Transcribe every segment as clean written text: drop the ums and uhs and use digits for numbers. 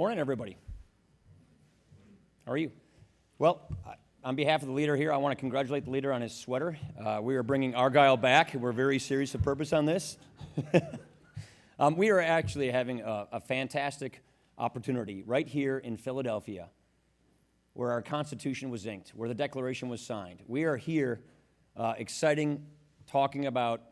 Morning, everybody. How are you? Well, on behalf of the leader here, I want to congratulate the leader on his sweater. We are bringing Argyle back. We're very serious of purpose on this. We are actually having a fantastic opportunity right here in Philadelphia, where our Constitution was inked, where the Declaration was signed. We are here exciting, talking about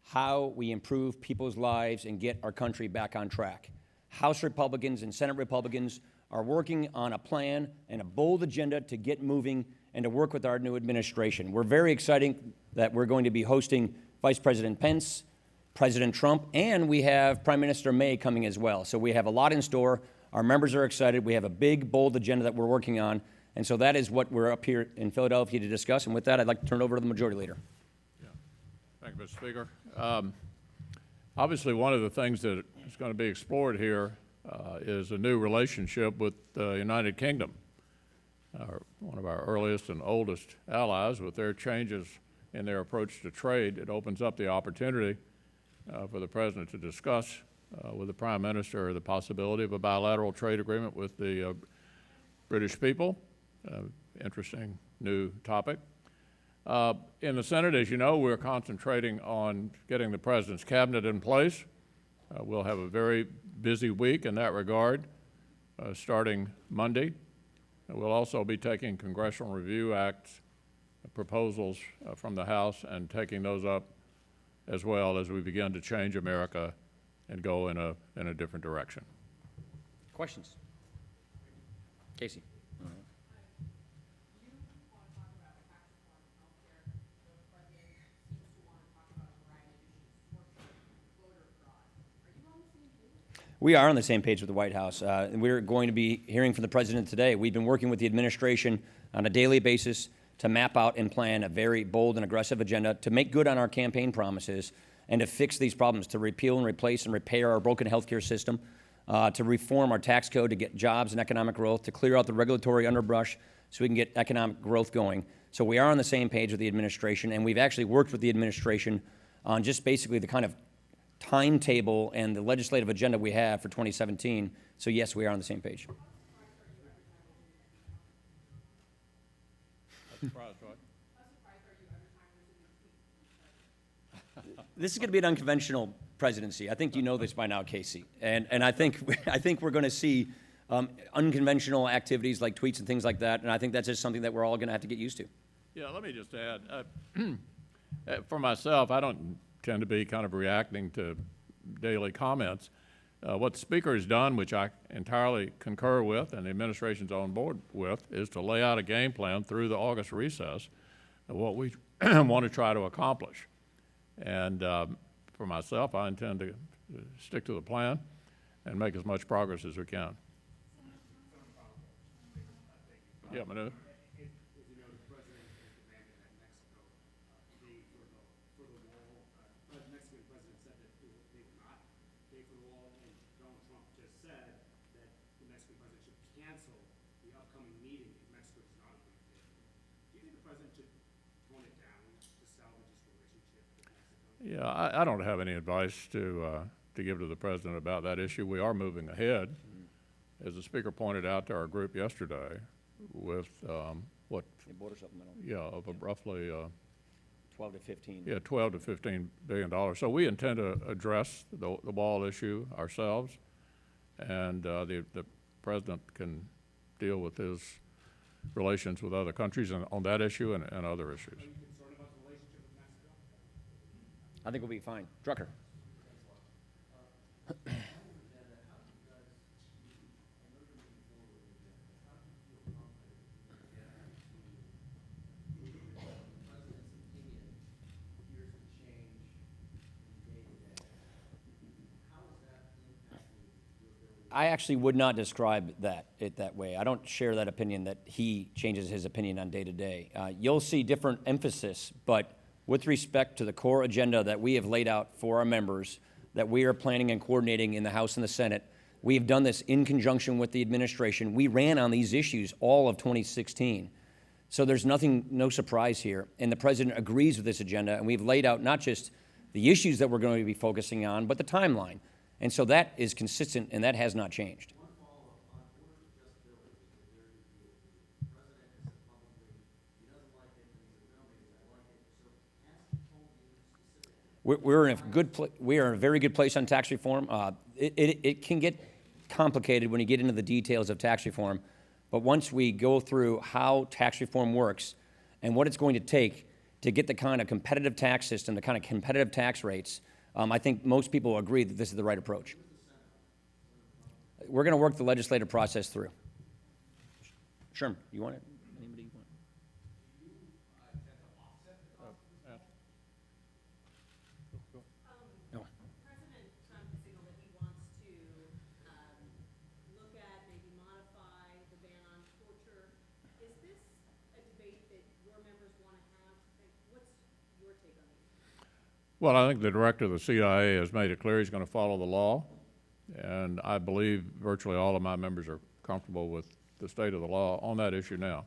how we improve people's lives and get our country back on track. House Republicans and Senate Republicans are working on a plan and a bold agenda to get moving and to work with our new administration. We're very excited that we're going to be hosting Vice President Pence, President Trump, and we have Prime Minister May coming as well. So we have a lot in store. Our members are excited. We have a big, bold agenda that we're working on. And so that is what we're up here in Philadelphia to discuss. And with that, I'd like to turn it over to the Majority Leader. Yeah. Thank you, Mr. Speaker. Obviously, one of the things that is going to be explored here is a new relationship with the United Kingdom, one of our earliest and oldest allies. With their changes in their approach to trade, it opens up the opportunity for the President to discuss with the Prime Minister the possibility of a bilateral trade agreement with the British people. Interesting new topic. In the Senate, as you know, we're concentrating on getting the President's cabinet in place. We'll have a very busy week in that regard, starting Monday. We'll also be taking Congressional Review Act proposals from the House and taking those up as well as we begin to change America and go in a different direction. Questions? Casey. We are on the same page with the White House. We're going to be hearing from the President today. We've been working with the administration on a daily basis to map out and plan a very bold and aggressive agenda to make good on our campaign promises and to fix these problems, to repeal and replace and repair our broken healthcare system, to reform our tax code to get jobs and economic growth, to clear out the regulatory underbrush so we can get economic growth going. So we are on the same page with the administration, and we've actually worked with the administration on just basically the kind of timetable and the legislative agenda we have for 2017. So yes, we are on the same page. This is going to be an unconventional presidency. I think you know this by now, Casey. And I think we're going to see unconventional activities like tweets and things like that. And I think that's just something that we're all going to have to get used to. Yeah, let me just add, for myself, I don't tend to be kind of reacting to daily comments. What the Speaker has done, which I entirely concur with and the administration's on board with, is to lay out a game plan through the August recess of what we want to try to accomplish. And for myself, I intend to stick to the plan and make as much progress as we can. Yeah, Manu? Yeah, I don't have any advice to give to the President about that issue. We are moving ahead, as the Speaker pointed out to our group yesterday, with what? Border supplemental. Yeah, of roughly 12 to 15. Yeah, 12 to 15 billion dollars. So we intend to address the wall issue ourselves, and the President can deal with his relations with other countries on that issue and other issues. I think we'll be fine. Drucker. I actually would not describe it that way. I don't share that opinion that he changes his opinion on day to day. You'll see different emphasis, but with respect to the core agenda that we have laid out for our members, that we are planning and coordinating in the House and the Senate, we have done this in conjunction with the administration. We ran on these issues all of 2016. So there's no surprise here. And the President agrees with this agenda, and we've laid out not just the issues that we're going to be focusing on, but the timeline. And so that is consistent, and that has not changed. One follow-up we're in a we are in a very good place on tax reform. It can get complicated when you get into the details of tax reform, but once we go through how tax reform works and what it's going to take to get the kind of competitive tax system, the kind of competitive tax rates, I think most people agree that this is the right approach. We're going to work the legislative process through. Sherman, you want it? Anybody want? No. President Trump has signaled that he wants to look at, maybe modify the ban on torture. Is this a debate that your members want to have? What's your take on this? Well, I think the director of the CIA has made it clear he's going to follow the law, and I believe virtually all of my members are comfortable with the state of the law on that issue now.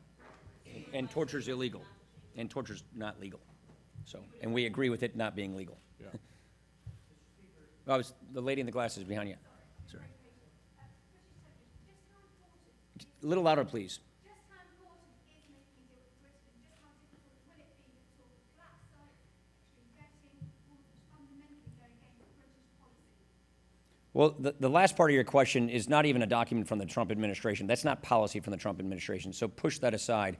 And torture's illegal, and torture's not legal. So, and we agree with it not being legal. Yeah. Oh, it's the lady in the glasses behind you. Sorry. A little louder, please. Just how important is making a deal with Britain? Just how difficult will it be to collapse actually vetting rules which fundamentally go against British policy? Well, the last part of your question is not even a document from the Trump administration. That's not policy from the Trump administration, so push that aside.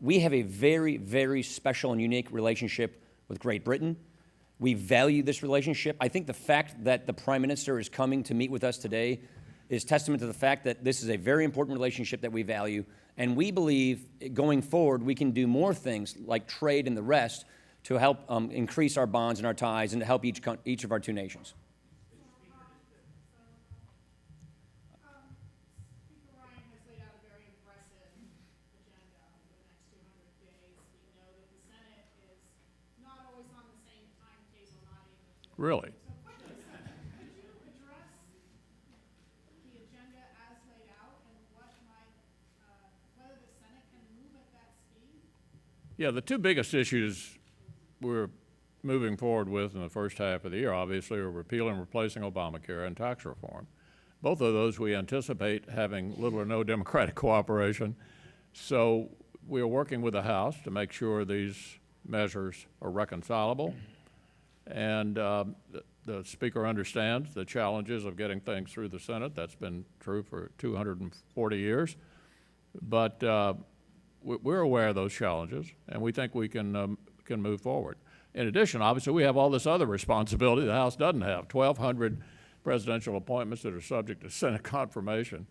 We have a very, very special and unique relationship with Great Britain. We value this relationship. I think the fact that the Prime Minister is coming to meet with us today is testament to the fact that this is a very important relationship that we value, and we believe going forward we can do more things like trade and the rest to help increase our bonds and our ties and to help each of our two nations. Speaker Ryan has laid out a very impressive agenda for the next 200 days. We know that the Senate is not always on the same timetable, not even. Really? So quickly, could you address the agenda as laid out and what might, whether the Senate can move at that speed? Yeah, the two biggest issues we're moving forward with in the first half of the year, obviously, are repealing and replacing Obamacare and tax reform. Both of those we anticipate having little or no Democratic cooperation. So we are working with the House to make sure these measures are reconcilable. And the Speaker understands the challenges of getting things through the Senate. That's been true for 240 years. But we're aware of those challenges, and we think we can move forward. In addition, obviously, we have all this other responsibility the House doesn't have, 1,200 presidential appointments that are subject to Senate confirmation.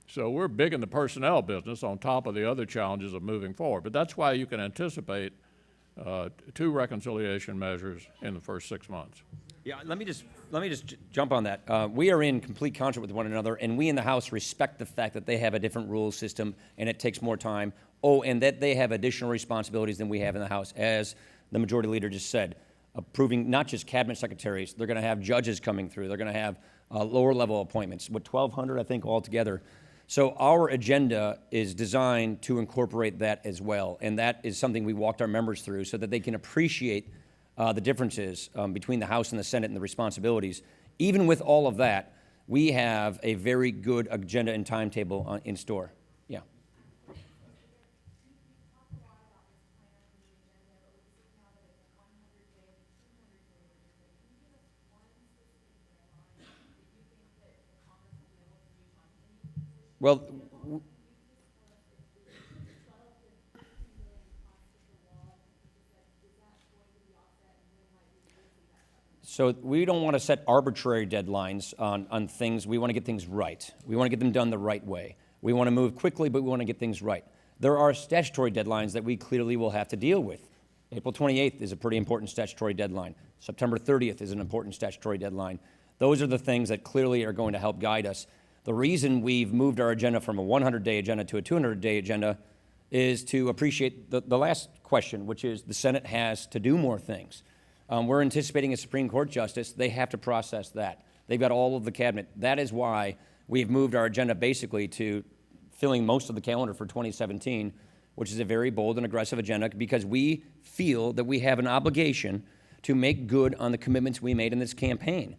So we're big in the personnel business on top of the other challenges of moving forward. But that's why you can anticipate two reconciliation measures in the first 6 months. Yeah, let me just jump on that. We are in complete concert with one another, and we in the House respect the fact that they have a different rule system and it takes more time. Oh, and that they have additional responsibilities than we have in the House, as the majority leader just said, approving not just cabinet secretaries. They're going to have judges coming through. They're going to have lower level appointments, 1,200, I think, altogether. So our agenda is designed to incorporate that as well, and that is something we walked our members through so that they can appreciate the differences between the House and the Senate and the responsibilities. Even with all of that, we have a very good agenda and timetable in store. Yeah. Well, so we don't want to set arbitrary deadlines on things. We want to get things right. We want to get them done the right way. We want to move quickly, but we want to get things right. There are statutory deadlines that we clearly will have to deal with. April 28th is a pretty important statutory deadline. September 30th is an important statutory deadline. Those are the things that clearly are going to help guide us. The reason we've moved our agenda from a 100-day agenda to a 200-day agenda is to appreciate the last question, which is the Senate has to do more things. We're anticipating a Supreme Court justice. They have to process that. They've got all of the cabinet. That is why we've moved our agenda basically to filling most of the calendar for 2017, which is a very bold and aggressive agenda because we feel that we have an obligation to make good on the commitments we made in this campaign.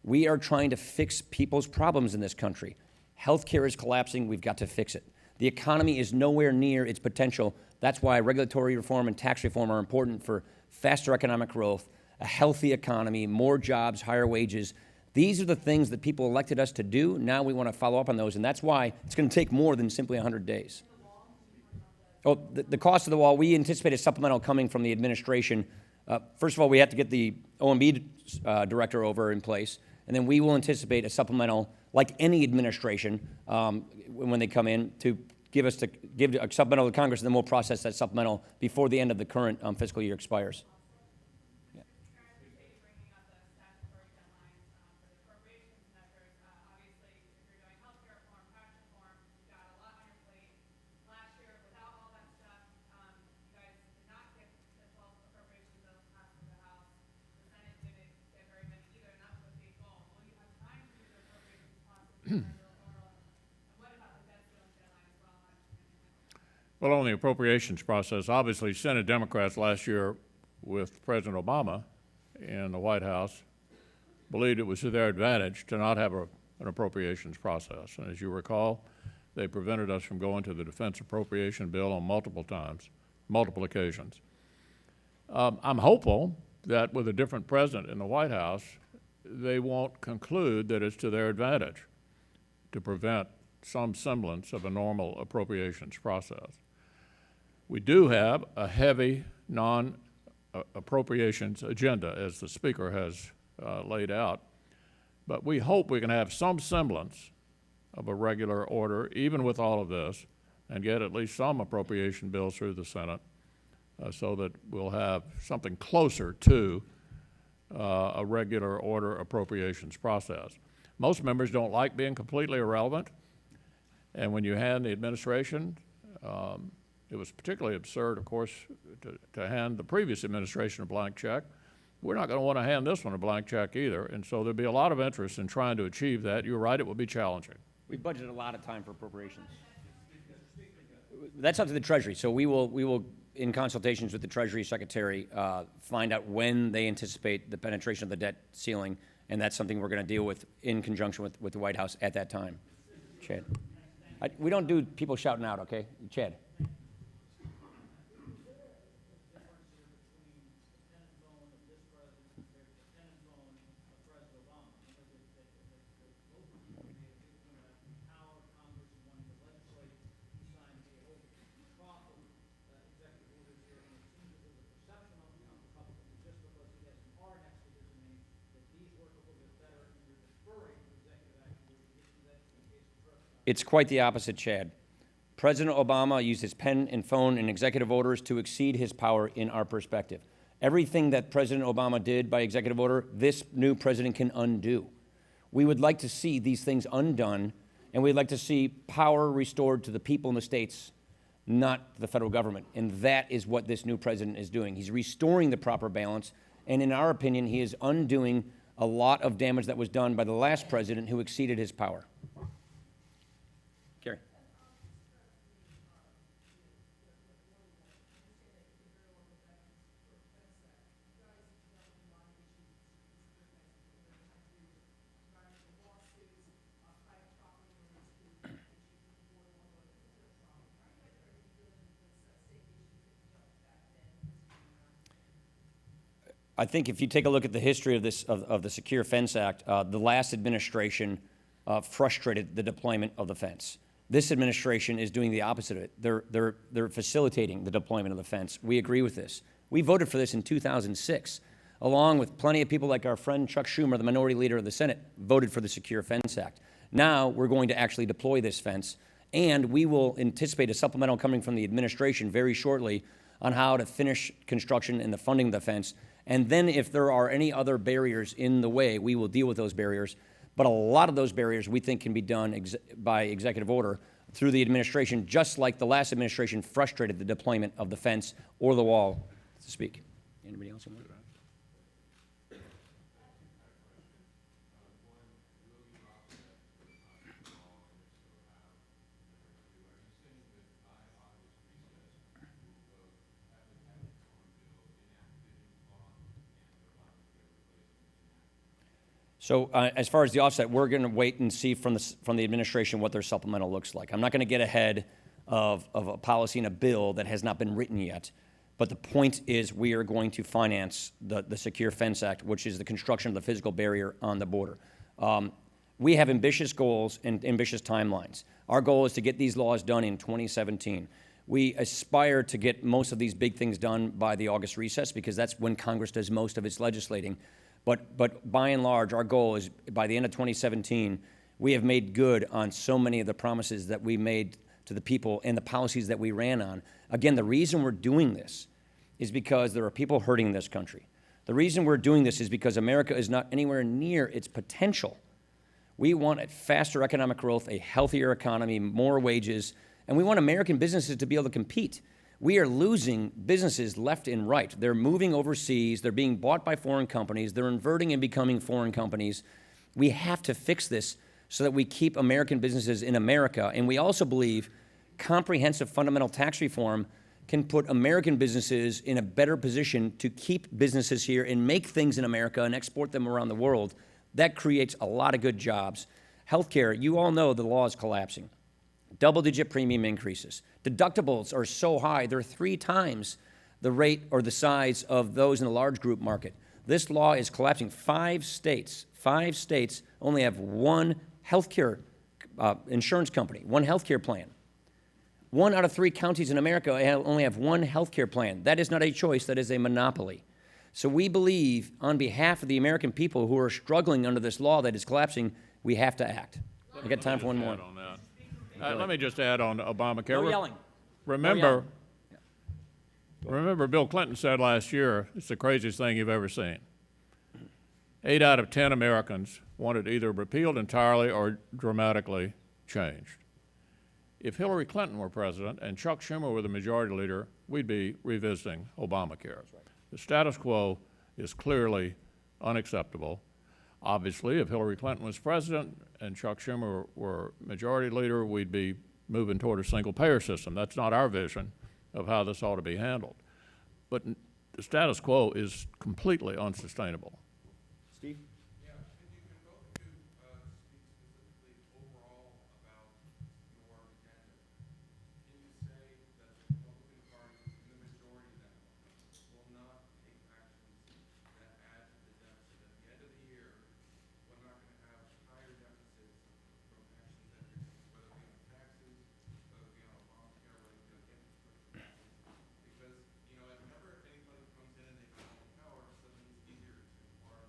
We are trying to fix people's problems in this country. Healthcare is collapsing. We've got to fix it. The economy is nowhere near its potential. That's why regulatory reform and tax reform are important for faster economic growth, a healthy economy, more jobs, higher wages. These are the things that people elected us to do. Now we want to follow up on those, and that's why it's going to take more than simply 100 days. Oh, the cost of the wall, we anticipate a supplemental coming from the administration. First of all, we have to get the OMB director over in place, and then we will anticipate a supplemental, like any administration, when they come in, to give a supplemental to Congress, and then we'll process that supplemental before the end of the current fiscal year expires. Well, on the appropriations process, obviously Senate Democrats last year with President Obama in the White House believed it was to their advantage to not have an appropriations process. And as you recall, they prevented us from going to the defense appropriation bill on multiple occasions. I'm hopeful that with a different president in the White House, they won't conclude that it's to their advantage to prevent some semblance of a normal appropriations process. We do have a heavy non-appropriations agenda, as the Speaker has laid out, but we hope we can have some semblance of a regular order, even with all of this, and get at least some appropriation bills through the Senate so that we'll have something closer to a regular order appropriations process. Most members don't like being completely irrelevant, and when you hand the administration, it was particularly absurd, of course, to hand the previous administration a blank check. We're not going to want to hand this one a blank check either, and so there'll be a lot of interest in trying to achieve that. You're right, it will be challenging. We budgeted a lot of time for appropriations. That's up to the Treasury, so we will, in consultations with the Treasury Secretary, find out when they anticipate the penetration of the debt ceiling, and that's something we're going to deal with in conjunction with the White House at that time. Chad. We don't do people shouting out, okay? Chad. It's quite the opposite, Chad. President Obama used his pen and phone and executive orders to exceed his power in our perspective. Everything that President Obama did by executive order, this new president can undo. We would like to see these things undone, and we'd like to see power restored to the people in the states, not the federal government. And that is what this new president is doing. He's restoring the proper balance, and in our opinion, he is undoing a lot of damage that was done by the last president who exceeded his power. Gary. I think if you take a look at the history of the Secure Fence Act, the last administration frustrated the deployment of the fence. This administration is doing the opposite of it. They're facilitating the deployment of the fence. We agree with this. We voted for this in 2006, along with plenty of people like our friend Chuck Schumer, the minority leader of the Senate, voted for the Secure Fence Act. Now we're going to actually deploy this fence, and we will anticipate a supplemental coming from the administration very shortly on how to finish construction and the funding of the fence. And then if there are any other barriers in the way, we will deal with those barriers. But a lot of those barriers we think can be done by executive order through the administration, just like the last administration frustrated the deployment of the fence or the wall, to speak. Anybody else? So as far as the offset, we're going to wait and see from the administration what their supplemental looks like. I'm not going to get ahead of a policy and a bill that has not been written yet. But the point is we are going to finance the Secure Fence Act, which is the construction of the physical barrier on the border. We have ambitious goals and ambitious timelines. Our goal is to get these laws done in 2017. We aspire to get most of these big things done by the August recess because that's when Congress does most of its legislating. But by and large, our goal is by the end of 2017, we have made good on so many of the promises that we made to the people and the policies that we ran on. Again, the reason we're doing this is because there are people hurting this country. The reason we're doing this is because America is not anywhere near its potential. We want a faster economic growth, a healthier economy, more wages, and we want American businesses to be able to compete. We are losing businesses left and right. They're moving overseas. They're being bought by foreign companies. They're inverting and becoming foreign companies. We have to fix this so that we keep American businesses in America. And we also believe comprehensive fundamental tax reform can put American businesses in a better position to keep businesses here and make things in America and export them around the world. That creates a lot of good jobs. Healthcare, you all know the law is collapsing. Double-digit premium increases. Deductibles are so high, they're 3 times the rate or the size of those in the large group market. This law is collapsing. 5 states only have one healthcare insurance company, one healthcare plan. 1 out of 3 counties in America only have one healthcare plan. That is not a choice, that is a monopoly. So we believe, on behalf of the American people who are struggling under this law that is collapsing, we have to act. I got time for one more. Let me just add on Obamacare. No yelling. Remember, Bill Clinton said last year, it's the craziest thing you've ever seen. 8 out of 10 Americans wanted either repealed entirely or dramatically changed. If Hillary Clinton were president and Chuck Schumer were the majority leader, we'd be revisiting Obamacare. The status quo is clearly unacceptable. Obviously, if Hillary Clinton was president and Chuck Schumer were majority leader, we'd be moving toward a single-payer system. That's not our vision of how this ought to be handled. But the status quo is completely unsustainable. Steve? Yeah, and you can both speak specifically overall about your agenda. Can you say that the Republican Party, in the majority now, will not take actions that add to the deficit at the end of the year? We're not going to have higher deficits from actions that you're taking, whether it be on taxes, whether it be on Obamacare, whether it be on infrastructure. Because, you know, whenever anybody comes in and they come to power, suddenly it's easier to borrow,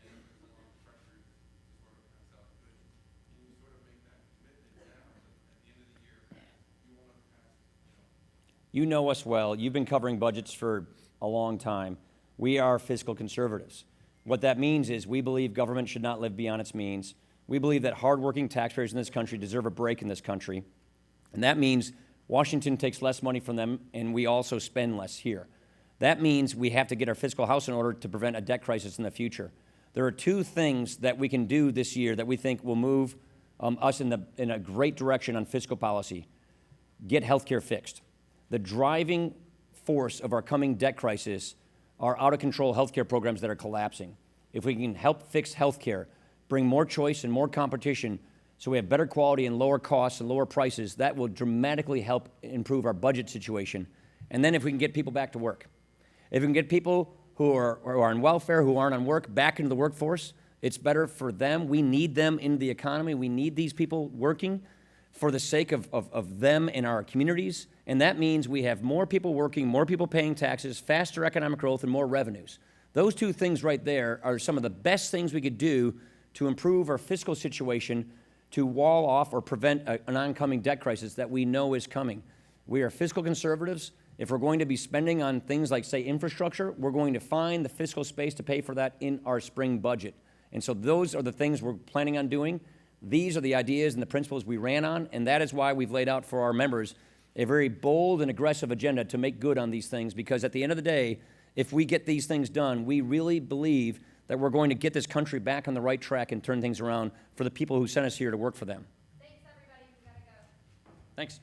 and there's a lot of pressures to sort of pass out goods. Can you sort of make that commitment now that at the end of the year, you want to pass, You know us well. You've been covering budgets for a long time. We are fiscal conservatives. What that means is we believe government should not live beyond its means. We believe that hardworking taxpayers in this country deserve a break in this country. And that means Washington takes less money from them, and we also spend less here. That means we have to get our fiscal house in order to prevent a debt crisis in the future. There are 2 things that we can do this year that we think will move us in a great direction on fiscal policy. Get healthcare fixed. The driving force of our coming debt crisis are out-of-control healthcare programs that are collapsing. If we can help fix healthcare, bring more choice and more competition so we have better quality and lower costs and lower prices, that will dramatically help improve our budget situation. And then if we can get people back to work. If we can get people who are on welfare, who aren't on work, back into the workforce, it's better for them. We need them in the economy. We need these people working for the sake of them and our communities. And that means we have more people working, more people paying taxes, faster economic growth, and more revenues. Those 2 things right there are some of the best things we could do to improve our fiscal situation, to wall off or prevent an oncoming debt crisis that we know is coming. We are fiscal conservatives. If we're going to be spending on things like, say, infrastructure, we're going to find the fiscal space to pay for that in our spring budget. And so those are the things we're planning on doing. These are the ideas and the principles we ran on, and that is why we've laid out for our members a very bold and aggressive agenda to make good on these things, because at the end of the day, if we get these things done, we really believe that we're going to get this country back on the right track and turn things around for the people who sent us here to work for them. Thanks, everybody. We gotta go. Thanks.